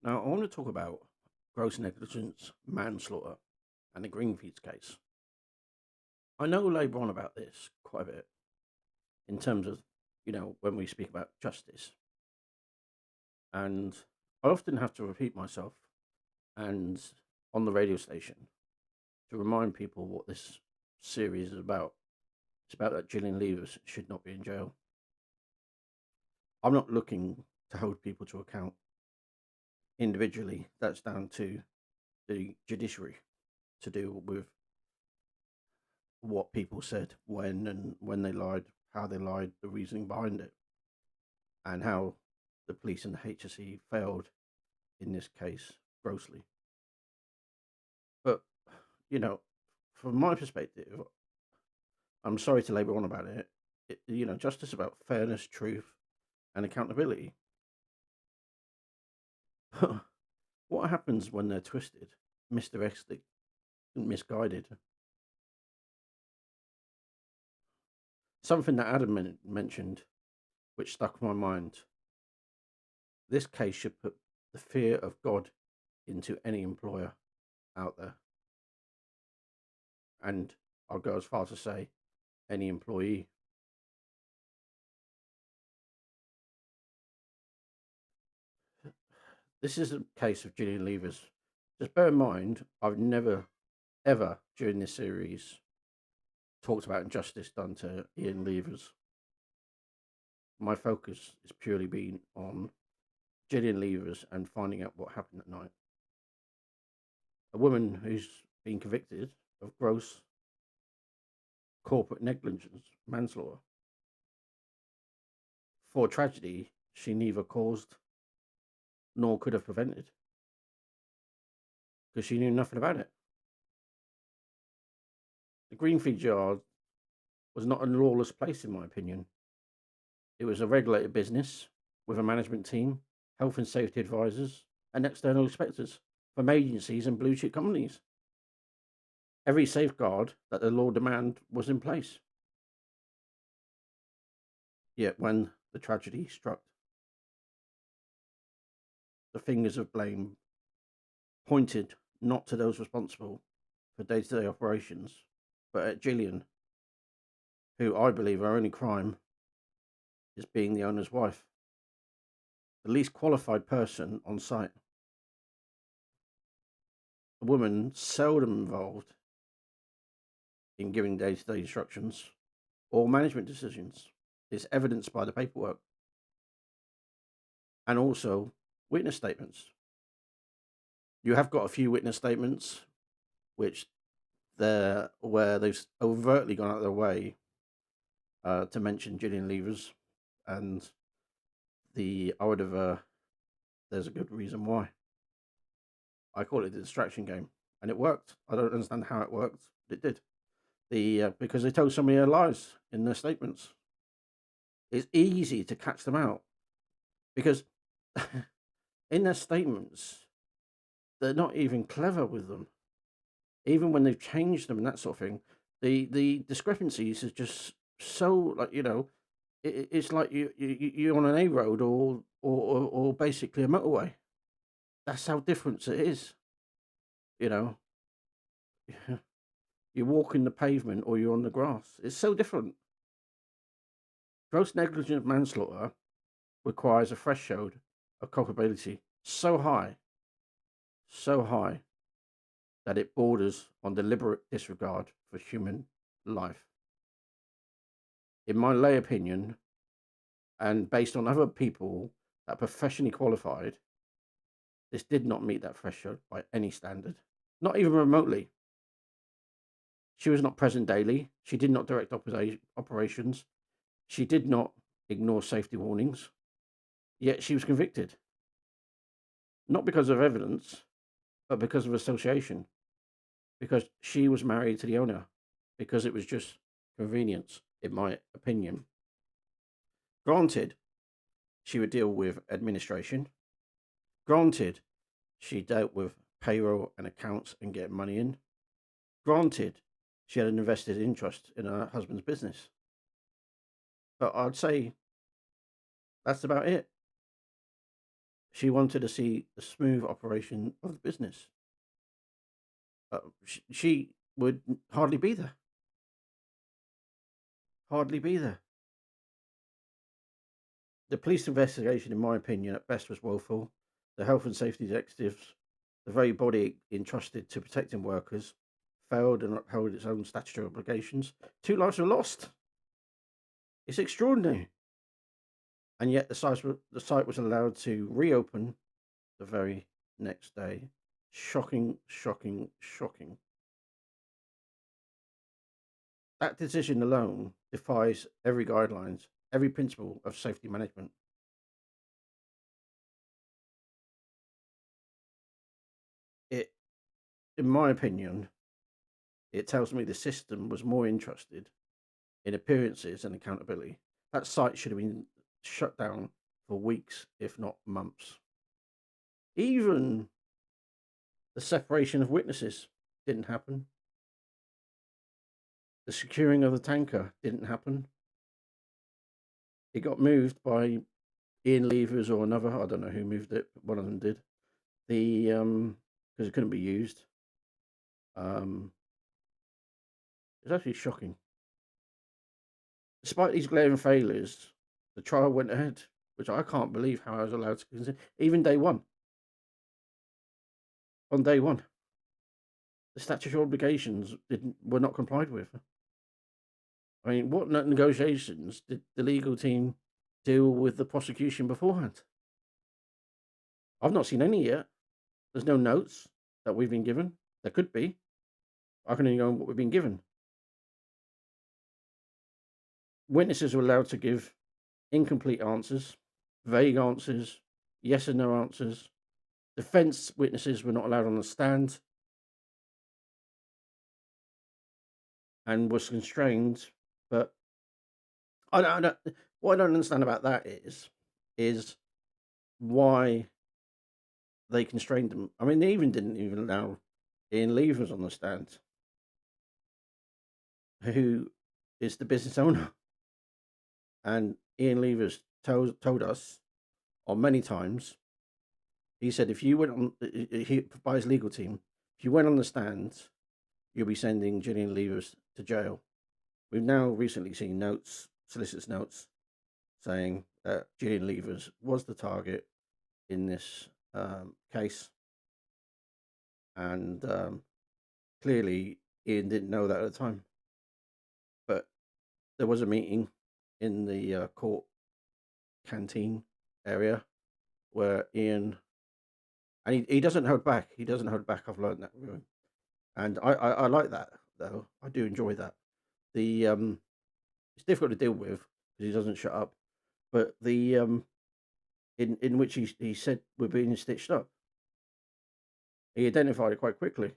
Now, I want to talk about gross negligence manslaughter and the Greenfeeds case. I know labour on about this quite a bit in terms of, when we speak about justice. And I often have to repeat myself and on the radio station to remind people what this series is about. It's about that Gillian Leivers should not be in jail. I'm not looking to hold people to account individually. That's down to the judiciary to do with what people said when they lied, how they lied, the reasoning behind it, and how the police and the HSE failed in this case grossly. But, you know, from my perspective, I'm sorry to labour on about it. Justice about fairness, truth, and accountability. What happens when they're twisted, misdirected, and misguided? Something that Adam mentioned, which stuck in my mind. This case should put the fear of God into any employer out there. And I'll go as far to say any employee. This is a case of Gillian Leivers. Just bear in mind, I've never, ever during this series talked about injustice done to Ian Leivers. My focus has purely been on Gillian Leivers and finding out what happened that night. A woman who's been convicted of gross corporate negligence manslaughter for a tragedy she neither caused nor could have prevented because she knew nothing about it. The Greenfeeds yard was not a lawless place, in my opinion. It was a regulated business with a management team, health and safety advisors, and external inspectors from agencies and blue chip companies. Every safeguard that the law demanded was in place. Yet when the tragedy struck, the fingers of blame pointed not to those responsible for day-to-day operations, but at Gillian, who I believe her only crime is being the owner's wife, the least qualified person on site. A woman seldom involved in giving day-to-day instructions or management decisions is evidenced by the paperwork and also witness statements. You have got a few witness statements where they've overtly gone out of their way to mention Gillian Leivers, and there's a good reason why. I call it the distraction game, and it worked. I don't understand how it worked, but it did. Because they told so many lies in their statements. It's easy to catch them out because in their statements, they're not even clever with them. Even when they've changed them and that sort of thing, the discrepancies is just so it's like you're on an A road or basically a motorway. That's how different it is. You're walking the pavement or you're on the grass. It's so different. Gross negligence manslaughter requires a threshold of culpability so high that it borders on deliberate disregard for human life. In my lay opinion, and based on other people that are professionally qualified, this did not meet that threshold by any standard, not even remotely. She was not present daily. She did not direct operations. She did not ignore safety warnings. Yet she was convicted. Not because of evidence, but because of association. Because she was married to the owner. Because it was just convenience, in my opinion. Granted, she would deal with administration. Granted, she dealt with payroll and accounts and getting money in. Granted, she had an invested interest in her husband's business. But I'd say that's about it. She wanted to see the smooth operation of the business. She would hardly be there. Hardly be there. The police investigation, in my opinion, at best was woeful. The health and safety executives, the very body entrusted to protecting workers, failed and upheld its own statutory obligations. 2 lives were lost. It's extraordinary. And yet the site was allowed to reopen the very next day. Shocking, shocking, shocking. That decision alone defies every guidelines, every principle of safety management. It, in my opinion, it tells me the system was more interested in appearances and accountability. That site should have been shut down for weeks, if not months. Even the separation of witnesses didn't happen. The securing of the tanker didn't happen. It got moved by Ian Leivers or another. I don't know who moved it, but one of them did. Because it couldn't be used. It's actually shocking. Despite these glaring failures, the trial went ahead, which I can't believe how I was allowed to consider. Even day one. On day one, the statutory obligations were not complied with. I mean, what negotiations did the legal team deal with the prosecution beforehand? I've not seen any yet. There's no notes that we've been given. There could be. I can only go on what we've been given. Witnesses were allowed to give incomplete answers, vague answers, yes and no answers. Defense witnesses were not allowed on the stand and was constrained. But what I don't understand about that is why they constrained them. I mean, they didn't even allow Ian Leivers on the stand, who is the business owner. And Ian Leivers told us on many times, he said, if you went on, by his legal team, if you went on the stand, you'll be sending Gillian Leivers to jail. We've now recently seen solicitors' notes, saying that Gillian Leivers was the target in this case. And clearly, Ian didn't know that at the time. But there was a meeting in the court canteen area where Ian, and he doesn't hold back. He doesn't hold back. I've learned that with him. And I like that, though. I do enjoy that. It's difficult to deal with because he doesn't shut up. But in which he said we're being stitched up. He identified it quite quickly.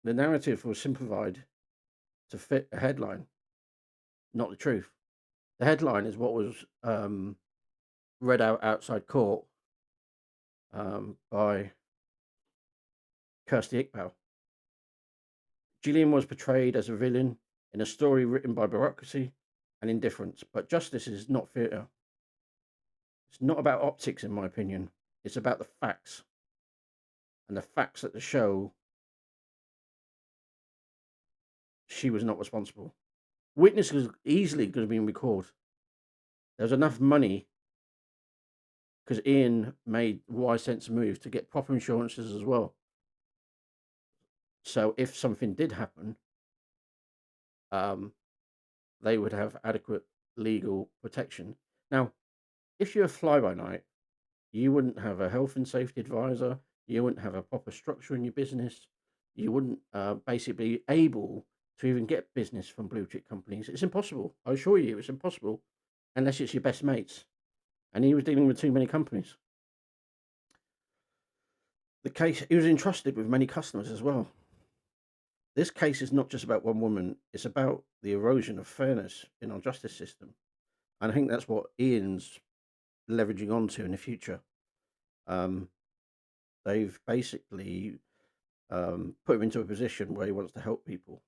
The narrative was simplified to fit a headline, not the truth. The headline is what was read out outside court by Kirsty Iqbal. Gillian was portrayed as a villain in a story written by bureaucracy and indifference, but justice is not theatre. It's not about optics, in my opinion. It's about the facts, and the facts that show she was not responsible. Witnesses easily could have been recalled. There was enough money because Ian made wise sense move to get proper insurances as well. So if something did happen, they would have adequate legal protection. Now, if you're a fly-by-night, you wouldn't have a health and safety advisor. You wouldn't have a proper structure in your business. You wouldn't basically be able to even get business from blue chip companies. It's impossible. I assure you, it's impossible unless it's your best mates. And he was dealing with too many companies. The case, he was entrusted with many customers as well. This case is not just about one woman. It's about the erosion of fairness in our justice system. And I think that's what Ian's leveraging onto in the future. They've basically put him into a position where he wants to help people.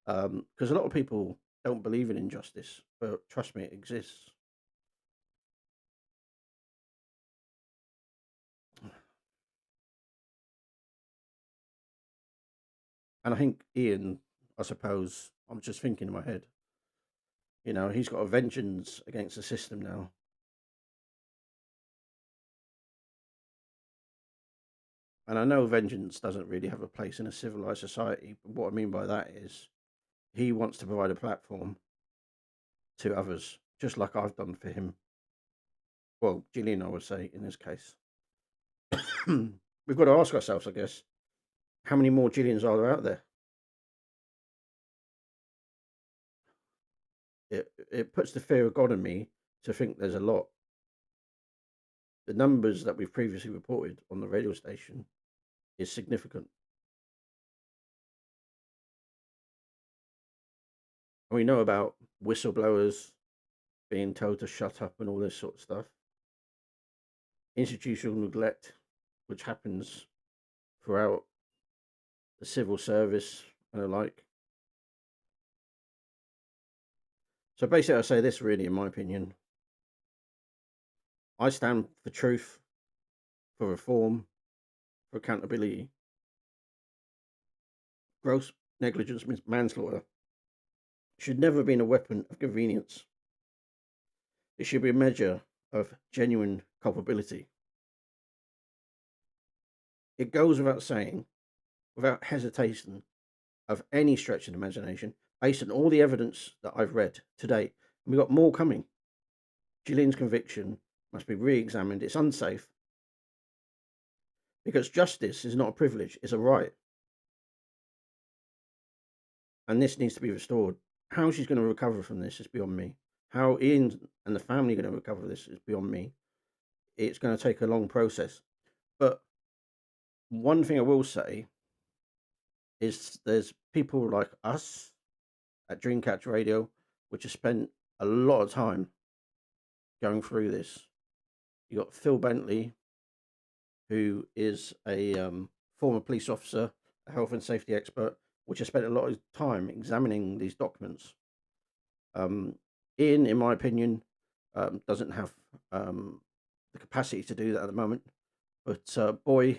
Because a lot of people don't believe in injustice, but trust me, it exists. And I think Ian, I suppose, I'm just thinking in my head, he's got a vengeance against the system now. And I know vengeance doesn't really have a place in a civilized society, but what I mean by that is he wants to provide a platform to others, just like I've done for him. Well, Gillian, I would say, in this case. We've got to ask ourselves, I guess, how many more Gillians are there out there? It puts the fear of God in me to think there's a lot. The numbers that we've previously reported on the radio station is significant. And we know about whistleblowers being told to shut up and all this sort of stuff. Institutional neglect, which happens throughout the civil service and the like. So basically, I say this really, in my opinion. I stand for truth, for reform, for accountability. Gross negligence manslaughter should never have been a weapon of convenience. It should be a measure of genuine culpability. It goes without saying, without hesitation of any stretch of the imagination, based on all the evidence that I've read to date, and we've got more coming. Gillian's conviction must be re-examined. It's unsafe because justice is not a privilege, it's a right. And this needs to be restored. How she's going to recover from this is beyond me. How Ian and the family are going to recover this is beyond me. It's going to take a long process. But one thing I will say is there's people like us at Dreamcatcher Radio, which have spent a lot of time going through this. You got Phil Bentley, who is a former police officer, a health and safety expert, which has spent a lot of time examining these documents. Ian, in my opinion, doesn't have the capacity to do that at the moment. But boy,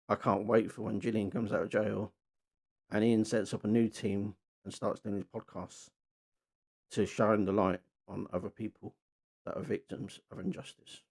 I can't wait for when Gillian comes out of jail and Ian sets up a new team and starts doing his podcasts to shine the light on other people that are victims of injustice.